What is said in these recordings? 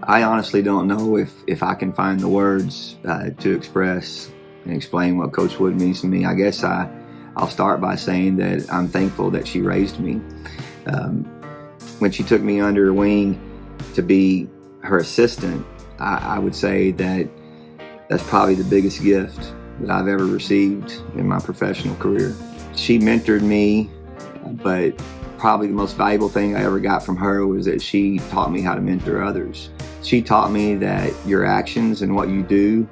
I honestly don't know if I can find the words to express and explain what Coach Wood means to me. I guess I'll start by saying that I'm thankful that she raised me. When she took me under her wing to be her assistant, I would say that that's probably the biggest gift that I've ever received in my professional career. She mentored me, but probably the most valuable thing I ever got from her was that she taught me how to mentor others. She taught me that your actions and what you do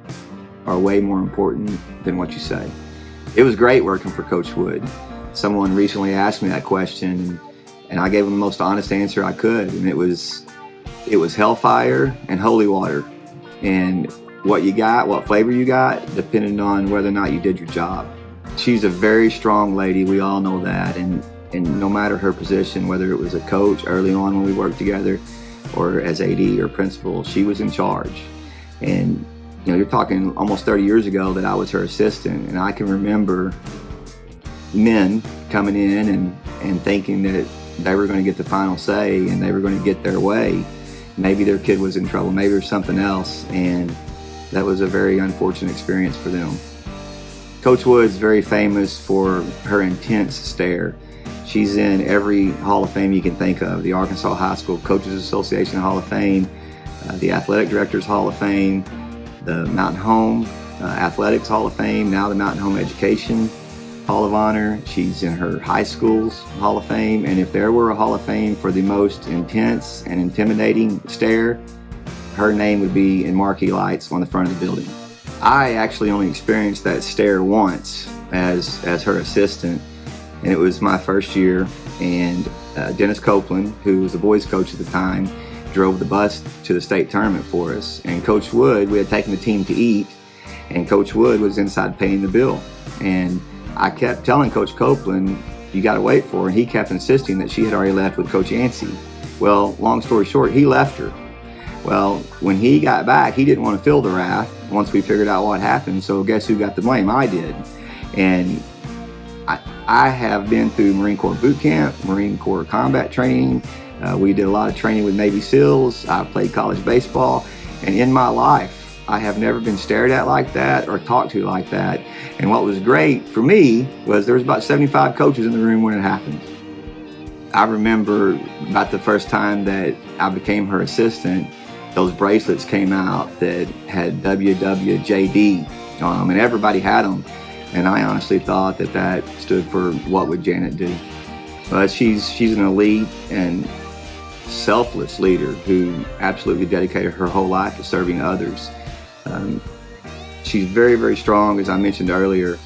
are way more important than what you say. It was great working for Coach Wood. Someone recently asked me that question, and I gave them the most honest answer I could, and it was hellfire and holy water. And what you got, what flavor you got, depended on whether or not you did your job. She's a very strong lady, we all know that, and no matter her position, whether it was a coach early on when we worked together or as AD or principal, she was in charge. And you're talking almost 30 years ago that I was her assistant, and I can remember men coming in and thinking that they were going to get the final say and they were going to get their way. Maybe their kid was in trouble, maybe there's something else, and that was a very unfortunate experience for them. Coach Wood's very famous for her intense stare. She's in every Hall of Fame you can think of, the Arkansas High School Coaches Association Hall of Fame, the Athletic Directors Hall of Fame, the Mountain Home Athletics Hall of Fame, now the Mountain Home Education Hall of Honor. She's in her high school's Hall of Fame, and if there were a Hall of Fame for the most intense and intimidating stare, her name would be in marquee lights on the front of the building. I actually only experienced that stare once as her assistant, and it was my first year, and Dennis Copeland, who was the boys coach at the time, drove the bus to the state tournament for us. And Coach Wood, we had taken the team to eat, and Coach Wood was inside paying the bill. And I kept telling Coach Copeland, you got to wait for her, and he kept insisting that she had already left with Coach Yancey. Well, long story short, he left her. Well, when he got back, he didn't want to feel the wrath once we figured out what happened, so guess who got the blame? I did. And I have been through Marine Corps boot camp, Marine Corps combat training. We did a lot of training with Navy SEALs. I played college baseball. And in my life, I have never been stared at like that or talked to like that. And what was great for me was there was about 75 coaches in the room when it happened. I remember about the first time that I became her assistant, those bracelets came out that had WWJD on them, and everybody had them. And I honestly thought that stood for what would Janet do. But she's an elite and selfless leader who absolutely dedicated her whole life to serving others. She's very, very strong, as I mentioned earlier,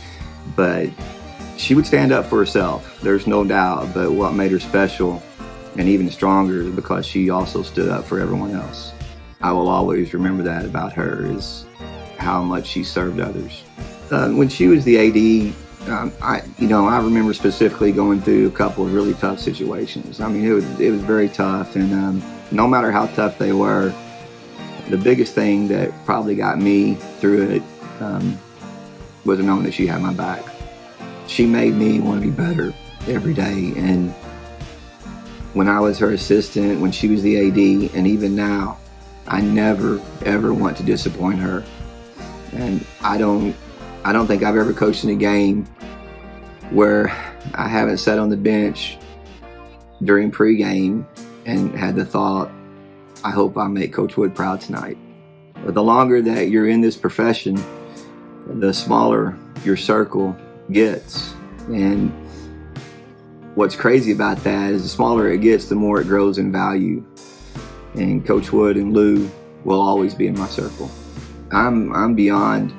but she would stand up for herself. There's no doubt. But what made her special and even stronger is because she also stood up for everyone else. I will always remember that about her, is how much she served others. When she was the AD, I remember specifically going through a couple of really tough situations. I mean, it was very tough, and no matter how tough they were, the biggest thing that probably got me through it was knowing that she had my back. She made me want to be better every day, and when I was her assistant, when she was the AD, and even now, I never ever want to disappoint her. And I don't think I've ever coached in a game where I haven't sat on the bench during pregame and had the thought, I hope I make Coach Wood proud tonight. But the longer that you're in this profession, the smaller your circle gets. And what's crazy about that is the smaller it gets, the more it grows in value. And Coach Wood and Lou will always be in my circle. I'm beyond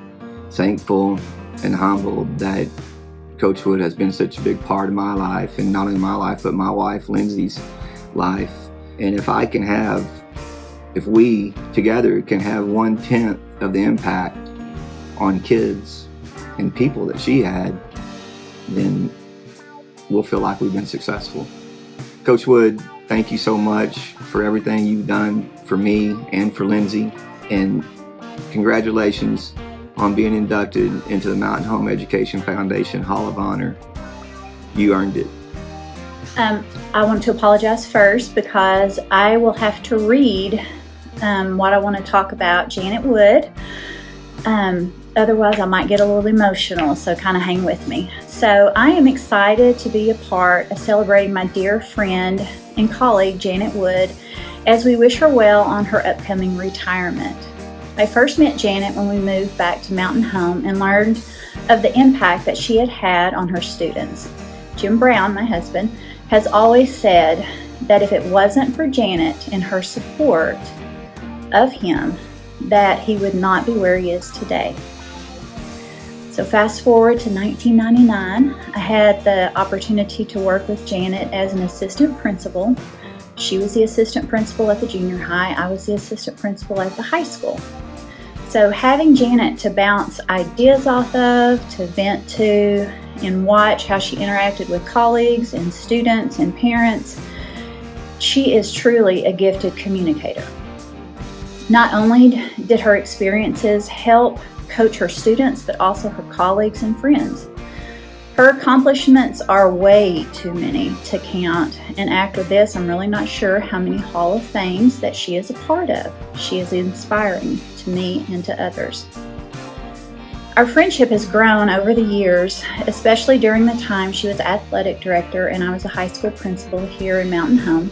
thankful and humbled that Coach Wood has been such a big part of my life, and not only my life, but my wife Lindsay's life. And if we together can have 1/10 of the impact on kids and people that she had, then we'll feel like we've been successful. Coach Wood, thank you so much for everything you've done for me and for Lindsay, and congratulations on being inducted into the Mountain Home Education Foundation Hall of Honor. You earned it. I want to apologize first because I will have to read what I want to talk about Janet Wood. Otherwise, I might get a little emotional, so kind of hang with me. So I am excited to be a part of celebrating my dear friend and colleague, Janet Wood, as we wish her well on her upcoming retirement. I first met Janet when we moved back to Mountain Home and learned of the impact that she had had on her students. Jim Brown, my husband, has always said that if it wasn't for Janet and her support of him, that he would not be where he is today. So fast forward to 1999, I had the opportunity to work with Janet as an assistant principal. She was the assistant principal at the junior high. I was the assistant principal at the high school. So having Janet to bounce ideas off of, to vent to, and watch how she interacted with colleagues and students and parents, she is truly a gifted communicator. Not only did her experiences help coach her students, but also her colleagues and friends. Her accomplishments are way too many to count, and after this, I'm really not sure how many Hall of Fames that she is a part of. She is inspiring to me and to others. Our friendship has grown over the years, especially during the time she was athletic director and I was a high school principal here in Mountain Home.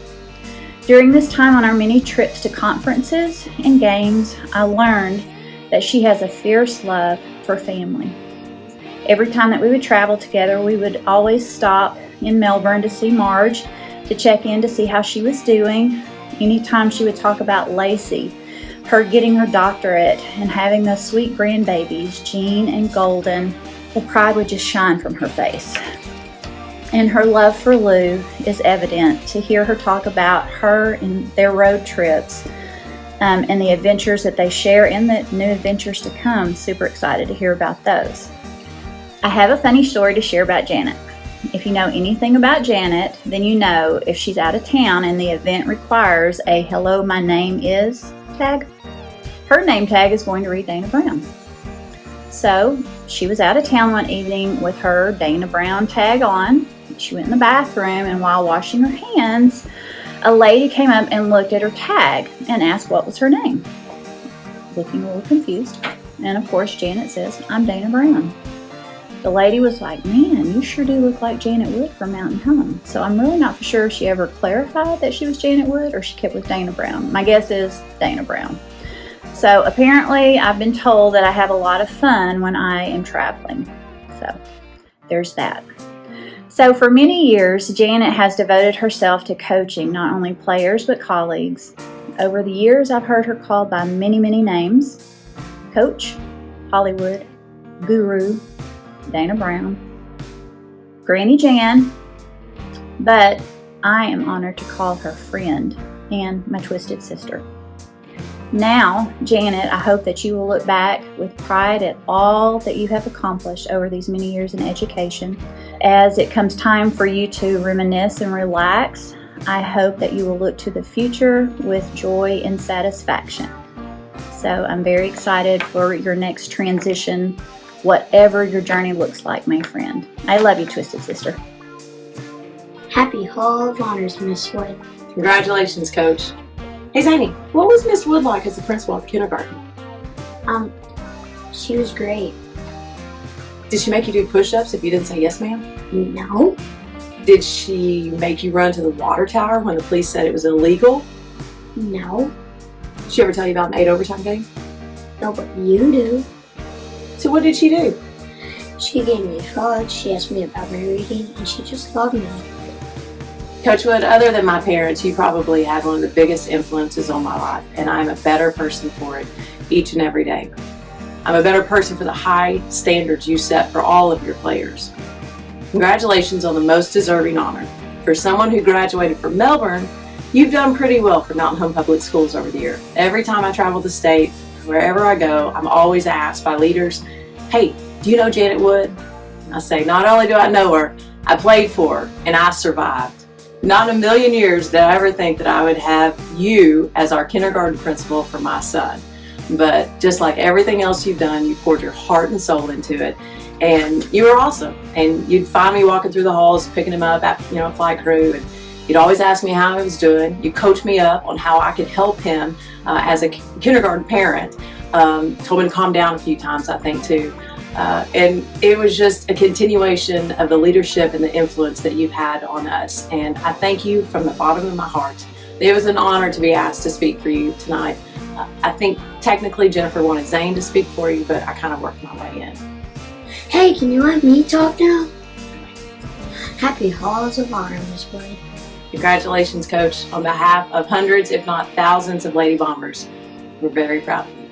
During this time on our many trips to conferences and games, I learned that she has a fierce love for family. Every time that we would travel together, we would always stop in Melbourne to see Marge, to check in to see how she was doing. Anytime she would talk about Lacey, her getting her doctorate and having those sweet grandbabies, Jean and Golden, the pride would just shine from her face. And her love for Lou is evident to hear her talk about her and their road trips and the adventures that they share and the new adventures to come. Super excited to hear about those. I have a funny story to share about Janet. If you know anything about Janet, then you know if she's out of town and the event requires a "hello, my name is" tag, her name tag is going to read Dana Brown. So she was out of town one evening with her Dana Brown tag on. She went in the bathroom, and while washing her hands, a lady came up and looked at her tag and asked what was her name. Looking a little confused. And of course, Janet says, "I'm Dana Brown." The lady was like, "Man, you sure do look like Janet Wood from Mountain Home." So I'm really not for sure if she ever clarified that she was Janet Wood or she kept with Dana Brown. My guess is Dana Brown. So apparently I've been told that I have a lot of fun when I am traveling. So there's that. So for many years, Janet has devoted herself to coaching not only players but colleagues. Over the years, I've heard her called by many, many names: Coach, Hollywood, Guru, Dana Brown, Granny Jan, but I am honored to call her friend and my twisted sister. Now, Janet, I hope that you will look back with pride at all that you have accomplished over these many years in education. As it comes time for you to reminisce and relax, I hope that you will look to the future with joy and satisfaction. So I'm very excited for your next transition, whatever your journey looks like, my friend. I love you, twisted sister. Happy Hall of Honors, Miss Wood. Congratulations, Coach. Hey, Zany, what was Miss Wood like as the principal at the kindergarten? She was great. Did she make you do push-ups if you didn't say yes, ma'am? No. Did she make you run to the water tower when the police said it was illegal? No. Did she ever tell you about an 8 overtime game? No, but you do. So what did she do? She gave me hugs, she asked me about my reading, and she just loved me. Coach Wood, other than my parents, you probably had one of the biggest influences on my life, and I'm a better person for it each and every day. I'm a better person for the high standards you set for all of your players. Congratulations on the most deserving honor. For someone who graduated from Melbourne, you've done pretty well for Mountain Home Public Schools over the year. Every time I travel the state, wherever I go, I'm always asked by leaders, "Hey, do you know Janet Wood?" I say, not only do I know her, I played for her and I survived. Not in a million years did I ever think that I would have you as our kindergarten principal for my son. But just like everything else you've done, you poured your heart and soul into it. And you were awesome. And you'd find me walking through the halls, picking him up at, flight crew. And You'd always ask me how I was doing. You coached me up on how I could help him as a kindergarten parent. Told me to calm down a few times, I think, too. And it was just a continuation of the leadership and the influence that you've had on us. And I thank you from the bottom of my heart. It was an honor to be asked to speak for you tonight. I think technically Jennifer wanted Zane to speak for you, but I kind of worked my way in. Hey, can you let me talk now? Happy Halls of Honor, Miss Blade. Congratulations, Coach. On behalf of hundreds, if not thousands, of Lady Bombers, we're very proud of you.